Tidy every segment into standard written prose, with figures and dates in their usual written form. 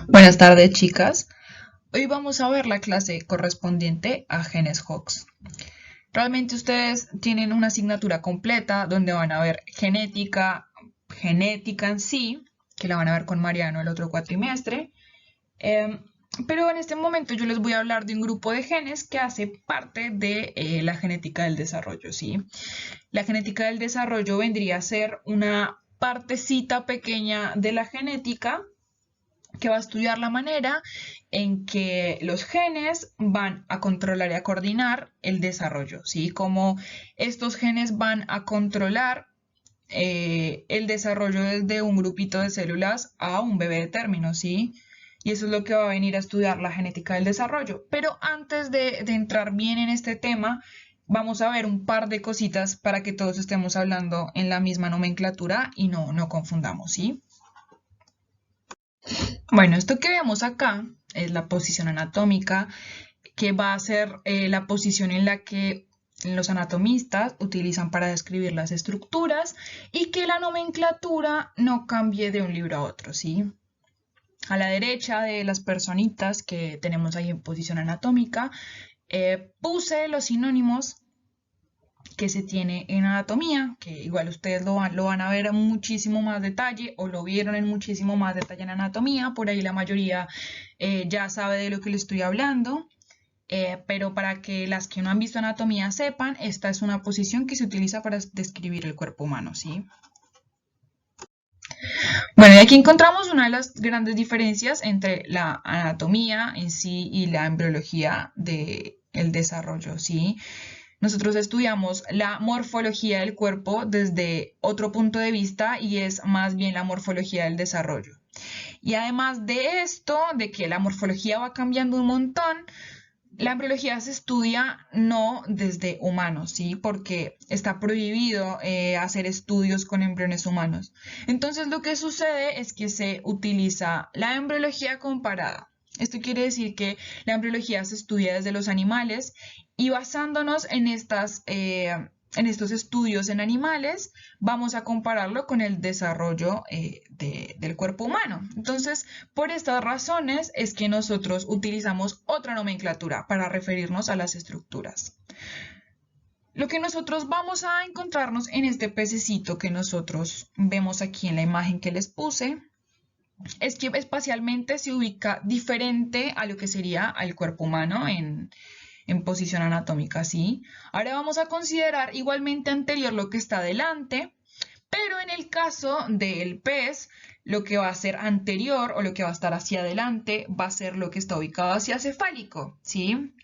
Buenas tardes, chicas. Hoy vamos a ver la clase correspondiente a genes Hox. Realmente ustedes tienen una asignatura completa donde van a ver genética en sí, que la van a ver con Mariano el otro cuatrimestre. Em, pero en este momento yo les voy a hablar de un grupo de genes que hace parte de la genética del desarrollo, ¿sí? La genética del desarrollo vendría a ser una partecita pequeña de la genética que va a estudiar la manera en que los genes van a controlar y a coordinar el desarrollo, ¿sí? Como estos genes van a controlar el desarrollo desde un grupito de células a un bebé de término, ¿sí? Y eso es lo que va a venir a estudiar la genética del desarrollo. Pero antes de entrar bien en este tema, vamos a ver un par de cositas para que todos estemos hablando en la misma nomenclatura y no confundamos, ¿sí? Bueno, esto que vemos acá es la posición anatómica, que va a ser la posición en la que los anatomistas utilizan para describir las estructuras y que la nomenclatura no cambie de un libro a otro, ¿sí? A la derecha de las personitas que tenemos ahí en posición anatómica, puse los sinónimos que se tiene en anatomía, que igual ustedes lo van a ver en muchísimo más detalle o lo vieron en muchísimo más detalle en anatomía, por ahí la mayoría ya sabe de lo que le estoy hablando, pero para que las que no han visto anatomía sepan, esta es una posición que se utiliza para describir el cuerpo humano, ¿sí? Bueno, y aquí encontramos una de las grandes diferencias entre la anatomía en sí y la embriología del desarrollo, ¿sí? Nosotros estudiamos la morfología del cuerpo desde otro punto de vista y es más bien la morfología del desarrollo. Y además de esto, de que la morfología va cambiando un montón, la embriología se estudia no desde humanos, ¿sí? Porque está prohibido hacer estudios con embriones humanos. Entonces lo que sucede es que se utiliza la embriología comparada. Esto quiere decir que la embriología se estudia desde los animales y basándonos en estos estudios en animales, vamos a compararlo con el desarrollo del cuerpo humano. Entonces, por estas razones es que nosotros utilizamos otra nomenclatura para referirnos a las estructuras. Lo que nosotros vamos a encontrarnos en este pececito que nosotros vemos aquí en la imagen que les puse es que espacialmente se ubica diferente a lo que sería el cuerpo humano en posición anatómica, ¿sí? Ahora vamos a considerar igualmente anterior lo que está delante, pero en el caso del pez, lo que va a ser anterior o lo que va a estar hacia adelante va a ser lo que está ubicado hacia cefálico, ¿sí?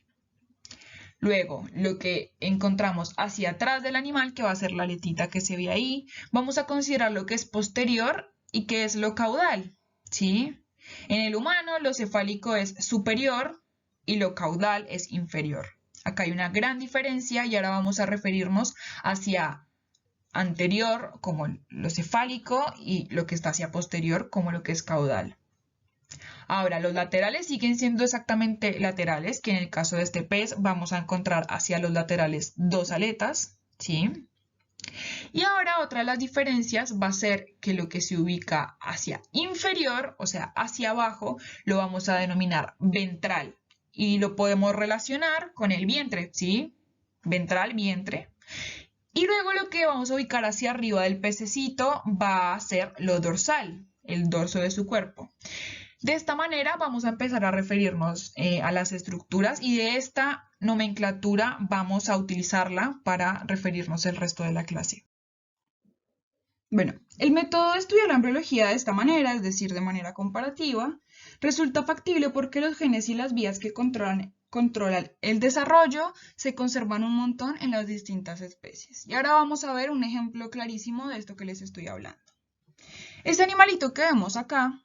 Luego, lo que encontramos hacia atrás del animal, que va a ser la aletita que se ve ahí, vamos a considerar lo que es posterior y que es lo caudal, ¿sí? En el humano, lo cefálico es superior y lo caudal es inferior. Acá hay una gran diferencia y ahora vamos a referirnos hacia anterior como lo cefálico y lo que está hacia posterior como lo que es caudal. Ahora, los laterales siguen siendo exactamente laterales, que en el caso de este pez vamos a encontrar hacia los laterales dos aletas, ¿sí? Y ahora otra de las diferencias va a ser que lo que se ubica hacia inferior, o sea, hacia abajo, lo vamos a denominar ventral. Y lo podemos relacionar con el vientre, ¿sí? Ventral, vientre. Y luego lo que vamos a ubicar hacia arriba del pececito va a ser lo dorsal, el dorso de su cuerpo. De esta manera vamos a empezar a referirnos a las estructuras y de esta nomenclatura vamos a utilizarla para referirnos el resto de la clase. Bueno, el método de estudiar la embriología de esta manera, es decir, de manera comparativa, resulta factible porque los genes y las vías que controlan el desarrollo se conservan un montón en las distintas especies. Y ahora vamos a ver un ejemplo clarísimo de esto que les estoy hablando. Este animalito que vemos acá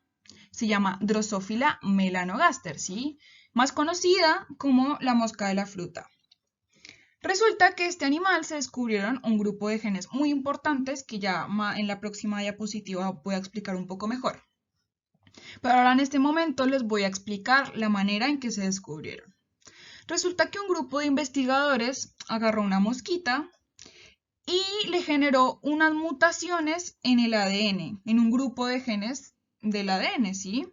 se llama Drosophila melanogaster, ¿sí? Más conocida como la mosca de la fruta. Resulta que este animal se descubrieron un grupo de genes muy importantes que ya en la próxima diapositiva voy a explicar un poco mejor. Pero ahora en este momento les voy a explicar la manera en que se descubrieron. Resulta que un grupo de investigadores agarró una mosquita y le generó unas mutaciones en el ADN, en un grupo de genes del ADN, ¿sí?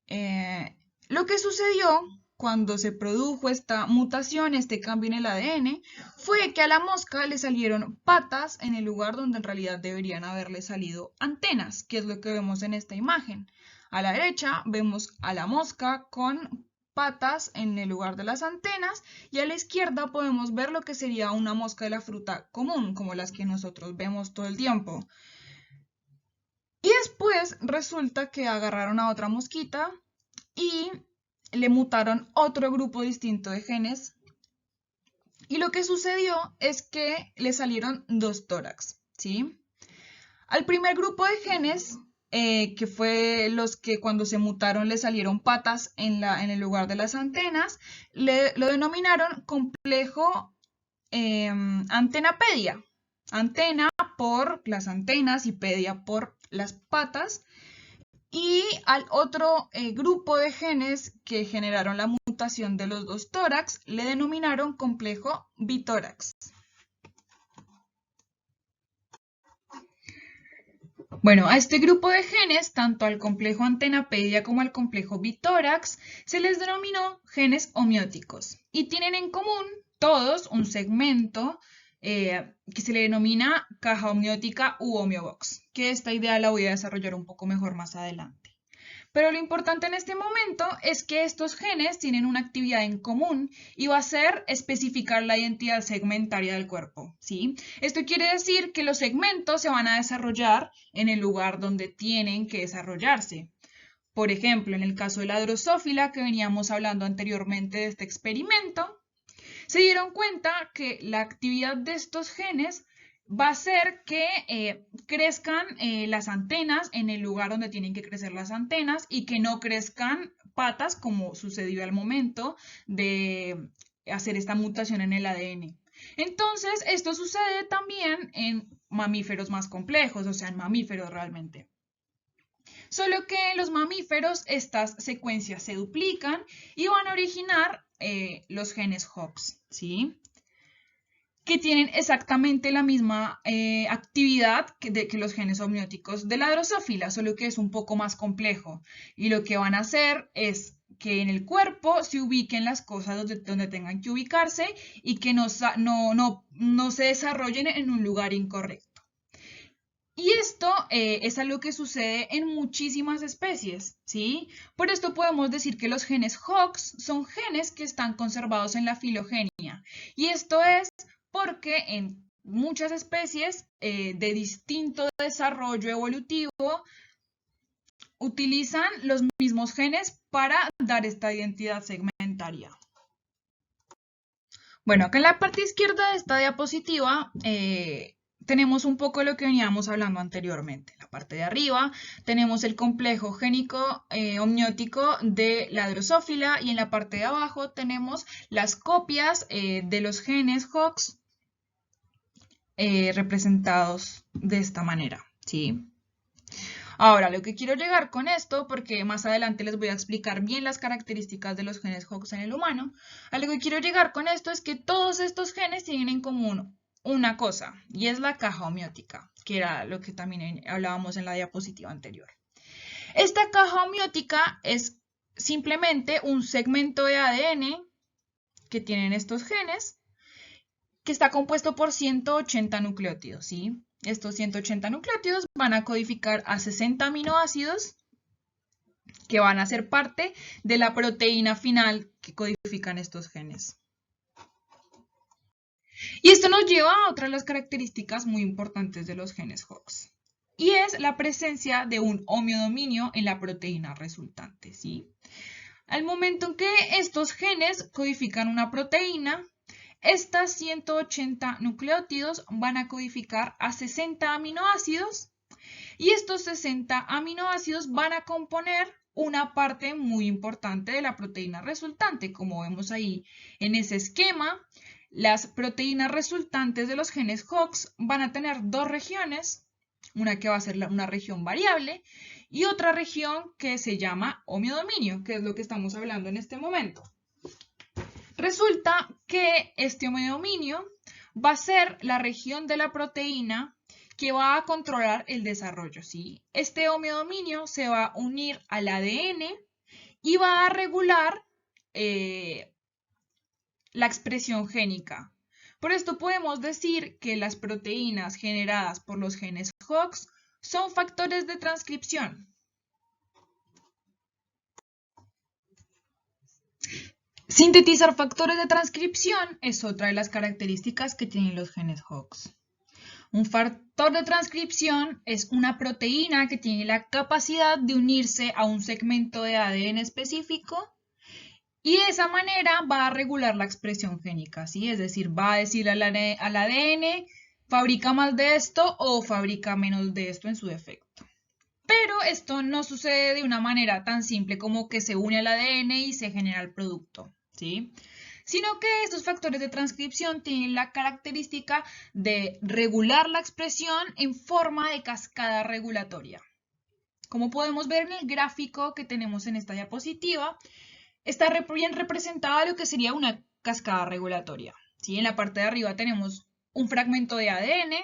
Lo que sucedió cuando se produjo esta mutación, este cambio en el ADN, fue que a la mosca le salieron patas en el lugar donde en realidad deberían haberle salido antenas, que es lo que vemos en esta imagen. A la derecha vemos a la mosca con patas en el lugar de las antenas y a la izquierda podemos ver lo que sería una mosca de la fruta común, como las que nosotros vemos todo el tiempo. Y después resulta que agarraron a otra mosquita y le mutaron otro grupo distinto de genes. Y lo que sucedió es que le salieron dos tórax, ¿sí? Al primer grupo de genes, que fue los que cuando se mutaron le salieron patas en el lugar de las antenas, lo denominaron complejo antenapedia. Antena por las antenas y pedia por las patas. Y al otro grupo de genes que generaron la mutación de los dos tórax le denominaron complejo bitórax. Bueno, a este grupo de genes, tanto al complejo antenapedia como al complejo bitórax, se les denominó genes homeóticos y tienen en común todos un segmento que se le denomina caja homeótica u homeobox, que esta idea la voy a desarrollar un poco mejor más adelante. Pero lo importante en este momento es que estos genes tienen una actividad en común y va a ser especificar la identidad segmentaria del cuerpo, ¿sí? Esto quiere decir que los segmentos se van a desarrollar en el lugar donde tienen que desarrollarse. Por ejemplo, en el caso de la drosófila que veníamos hablando anteriormente de este experimento, se dieron cuenta que la actividad de estos genes va a hacer que crezcan las antenas en el lugar donde tienen que crecer las antenas y que no crezcan patas como sucedió al momento de hacer esta mutación en el ADN. Entonces, esto sucede también en mamíferos más complejos, o sea, en mamíferos realmente. Solo que en los mamíferos estas secuencias se duplican y van a originar los genes Hox, ¿sí? Que tienen exactamente la misma actividad que los genes homeóticos de la drosófila, solo que es un poco más complejo. Y lo que van a hacer es que en el cuerpo se ubiquen las cosas donde tengan que ubicarse y que no se desarrollen en un lugar incorrecto. Y esto es algo que sucede en muchísimas especies, ¿sí? Por esto podemos decir que los genes Hox son genes que están conservados en la filogenia. Y esto es porque en muchas especies de distinto desarrollo evolutivo utilizan los mismos genes para dar esta identidad segmentaria. Bueno, acá en la parte izquierda de esta diapositiva tenemos un poco lo que veníamos hablando anteriormente. En la parte de arriba tenemos el complejo génico homeótico de la drosófila y en la parte de abajo tenemos las copias de los genes Hox representados de esta manera, ¿sí? Ahora, lo que quiero llegar con esto, porque más adelante les voy a explicar bien las características de los genes Hox en el humano, a lo que quiero llegar con esto es que todos estos genes tienen en común una cosa, y es la caja homeótica, que era lo que también hablábamos en la diapositiva anterior. Esta caja homeótica es simplemente un segmento de ADN que tienen estos genes, que está compuesto por 180 nucleótidos, ¿sí? Estos 180 nucleótidos van a codificar a 60 aminoácidos que van a ser parte de la proteína final que codifican estos genes. Y esto nos lleva a otra de las características muy importantes de los genes Hox, y es la presencia de un homeodominio en la proteína resultante, ¿sí? Al momento en que estos genes codifican una proteína, estas 180 nucleótidos van a codificar a 60 aminoácidos y estos 60 aminoácidos van a componer una parte muy importante de la proteína resultante. Como vemos ahí en ese esquema, las proteínas resultantes de los genes Hox van a tener dos regiones, una que va a ser una región variable y otra región que se llama homeodominio, que es lo que estamos hablando en este momento. Resulta que este homeodominio va a ser la región de la proteína que va a controlar el desarrollo, ¿sí? Este homeodominio se va a unir al ADN y va a regular la expresión génica. Por esto podemos decir que las proteínas generadas por los genes Hox son factores de transcripción. Sintetizar factores de transcripción es otra de las características que tienen los genes Hox. Un factor de transcripción es una proteína que tiene la capacidad de unirse a un segmento de ADN específico y de esa manera va a regular la expresión génica, ¿sí? Es decir, va a decir al ADN, fabrica más de esto o fabrica menos de esto en su defecto. Pero esto no sucede de una manera tan simple como que se une al ADN y se genera el producto, ¿sí? Sino que estos factores de transcripción tienen la característica de regular la expresión en forma de cascada regulatoria. Como podemos ver en el gráfico que tenemos en esta diapositiva, está bien representada lo que sería una cascada regulatoria, ¿sí? En la parte de arriba tenemos un fragmento de ADN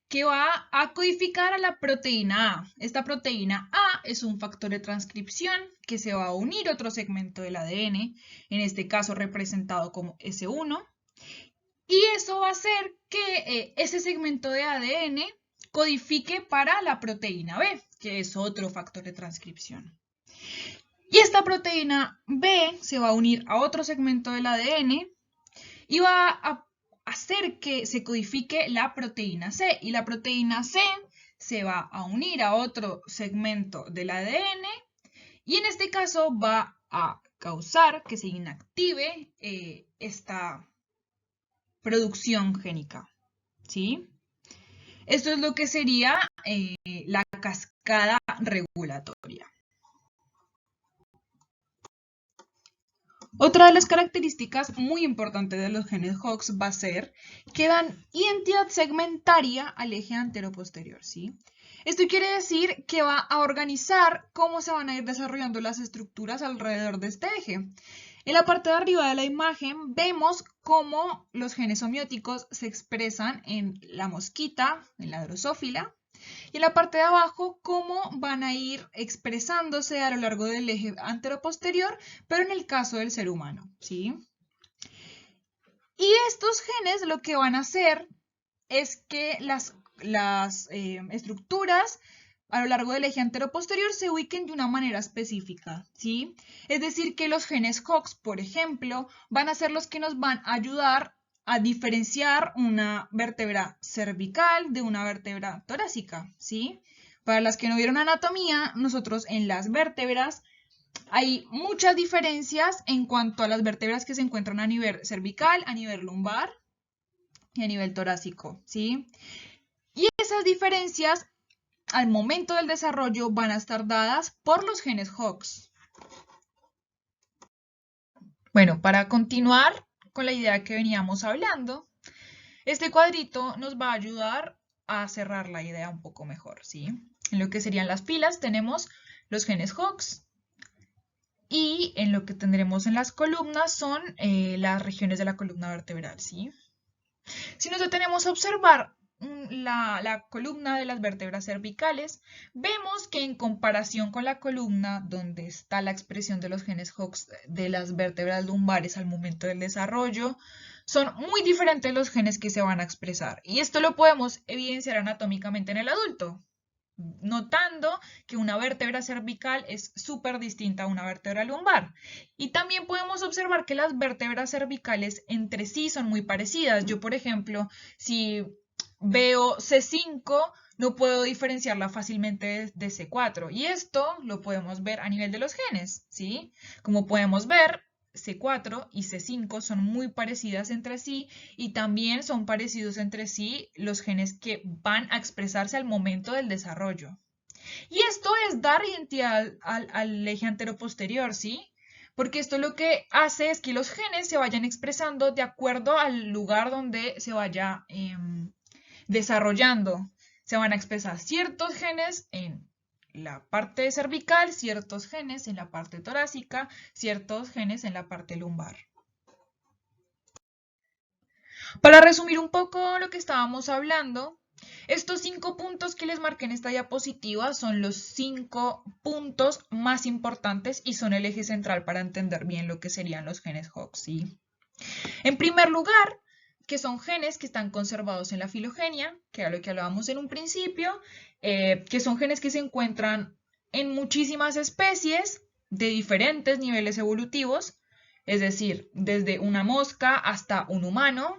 que va a codificar a la proteína A. Esta proteína A es un factor de transcripción que se va a unir a otro segmento del ADN, en este caso representado como S1, y eso va a hacer que ese segmento de ADN codifique para la proteína B, que es otro factor de transcripción. Y esta proteína B se va a unir a otro segmento del ADN y va a hacer que se codifique la proteína C. Y la proteína C se va a unir a otro segmento del ADN y en este caso va a causar que se inactive esta producción génica, ¿sí? Esto es lo que sería la cascada regulatoria. Otra de las características muy importantes de los genes Hox va a ser que dan identidad segmentaria al eje antero-posterior, ¿sí? Esto quiere decir que va a organizar cómo se van a ir desarrollando las estructuras alrededor de este eje. En la parte de arriba de la imagen vemos cómo los genes homeóticos se expresan en la mosquita, en la drosófila, y en la parte de abajo cómo van a ir expresándose a lo largo del eje antero-posterior, pero en el caso del ser humano, ¿sí? Y estos genes lo que van a hacer es que las estructuras a lo largo del eje antero-posterior se ubiquen de una manera específica, ¿sí? Es decir, que los genes Hox, por ejemplo, van a ser los que nos van a ayudar a diferenciar una vértebra cervical de una vértebra torácica, ¿sí? Para las que no vieron anatomía, nosotros en las vértebras hay muchas diferencias en cuanto a las vértebras que se encuentran a nivel cervical, a nivel lumbar y a nivel torácico, ¿sí? Y esas diferencias al momento del desarrollo van a estar dadas por los genes Hox. Bueno, para continuar con la idea que veníamos hablando, este cuadrito nos va a ayudar a cerrar la idea un poco mejor, ¿sí? En lo que serían las filas tenemos los genes Hox y en lo que tendremos en las columnas son las regiones de la columna vertebral, ¿sí? Si nos detenemos a observar la columna de las vértebras cervicales, vemos que en comparación con la columna donde está la expresión de los genes Hox de las vértebras lumbares al momento del desarrollo, son muy diferentes los genes que se van a expresar. Y esto lo podemos evidenciar anatómicamente en el adulto, notando que una vértebra cervical es súper distinta a una vértebra lumbar. Y también podemos observar que las vértebras cervicales entre sí son muy parecidas. Yo, por ejemplo, si veo C5, no puedo diferenciarla fácilmente de C4. Y esto lo podemos ver a nivel de los genes, ¿sí? Como podemos ver, C4 y C5 son muy parecidas entre sí y también son parecidos entre sí los genes que van a expresarse al momento del desarrollo. Y esto es dar identidad al eje antero-posterior, ¿sí? Porque esto lo que hace es que los genes se vayan expresando de acuerdo al lugar donde se vaya desarrollando. Se van a expresar ciertos genes en la parte cervical, ciertos genes en la parte torácica, ciertos genes en la parte lumbar. Para resumir un poco lo que estábamos hablando, Estos 5 puntos que les marqué en esta diapositiva son los 5 puntos más importantes y son el eje central para entender bien lo que serían los genes Hox, ¿sí? En primer lugar, que son genes que están conservados en la filogenia, que era lo que hablábamos en un principio, que son genes que se encuentran en muchísimas especies de diferentes niveles evolutivos, es decir, desde una mosca hasta un humano,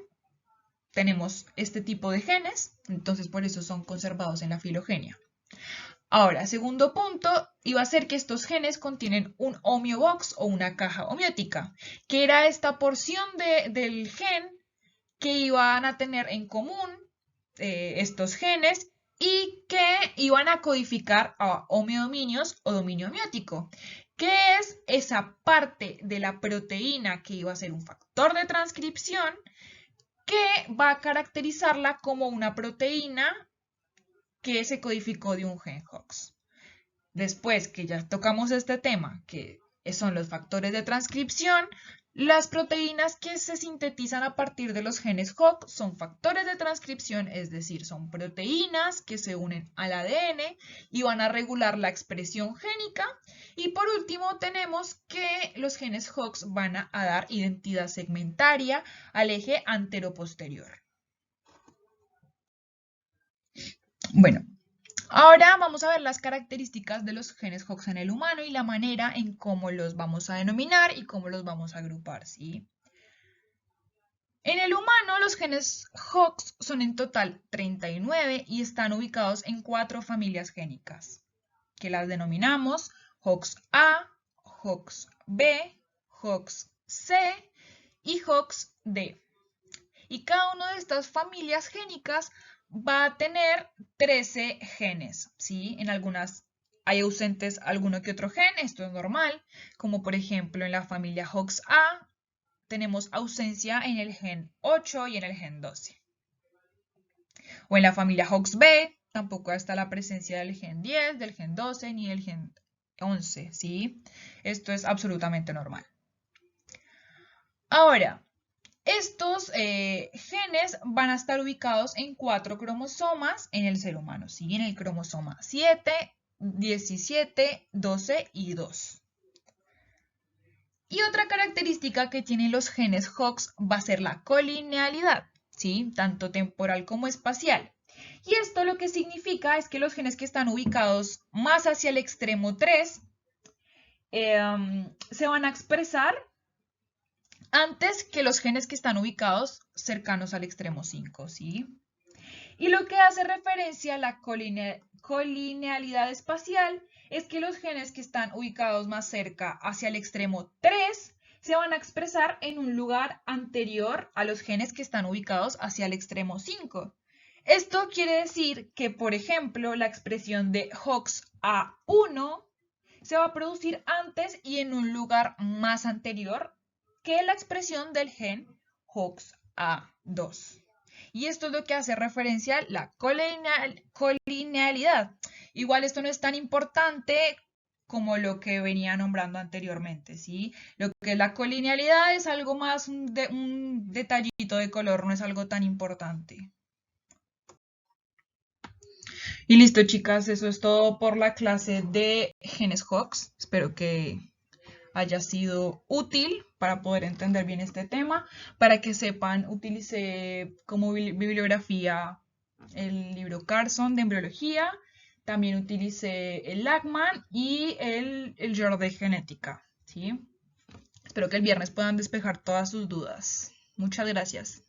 tenemos este tipo de genes, entonces por eso son conservados en la filogenia. Ahora, segundo punto, iba a ser que estos genes contienen un homeobox o una caja homeótica, que era esta porción del gen que iban a tener en común estos genes y que iban a codificar a homeodominios o dominio homeótico, que es esa parte de la proteína que iba a ser un factor de transcripción que va a caracterizarla como una proteína que se codificó de un gen Hox. Después que ya tocamos este tema, que son los factores de transcripción, las proteínas que se sintetizan a partir de los genes Hox son factores de transcripción, es decir, son proteínas que se unen al ADN y van a regular la expresión génica. Y por último tenemos que los genes Hox van a dar identidad segmentaria al eje antero-posterior. Bueno, ahora vamos a ver las características de los genes Hox en el humano y la manera en cómo los vamos a denominar y cómo los vamos a agrupar, ¿sí? En el humano, los genes Hox son en total 39 y están ubicados en 4 familias génicas, que las denominamos Hox A, Hox B, Hox C y Hox D. Y cada una de estas familias génicas va a tener 13 genes, ¿sí? En algunas hay ausentes alguno que otro gen, esto es normal, como por ejemplo en la familia Hox A tenemos ausencia en el gen 8 y en el gen 12. O en la familia Hox B tampoco está la presencia del gen 10, del gen 12 ni del gen 11, ¿sí? Esto es absolutamente normal. Ahora, estos genes van a estar ubicados en 4 cromosomas en el ser humano, ¿sí? En el cromosoma 7, 17, 12 y 2. Y otra característica que tienen los genes Hox va a ser la colinealidad, ¿sí? Tanto temporal como espacial. Y esto lo que significa es que los genes que están ubicados más hacia el extremo 3 se van a expresar antes que los genes que están ubicados cercanos al extremo 5, ¿sí? Y lo que hace referencia a la colinealidad espacial es que los genes que están ubicados más cerca hacia el extremo 3 se van a expresar en un lugar anterior a los genes que están ubicados hacia el extremo 5. Esto quiere decir que, por ejemplo, la expresión de Hox A1 se va a producir antes y en un lugar más anterior que la expresión del gen Hox A2. Y esto es lo que hace referencia a la colinealidad. Igual esto no es tan importante como lo que venía nombrando anteriormente, ¿sí? Lo que es la colinealidad es algo más un detallito de color, no es algo tan importante. Y listo, chicas, eso es todo por la clase de genes Hox. Espero que haya sido útil para poder entender bien este tema. Para que sepan, utilicé como bibliografía el libro Carson de embriología. También utilicé el Lachman y el Journal de genética, ¿sí? Espero que el viernes puedan despejar todas sus dudas. Muchas gracias.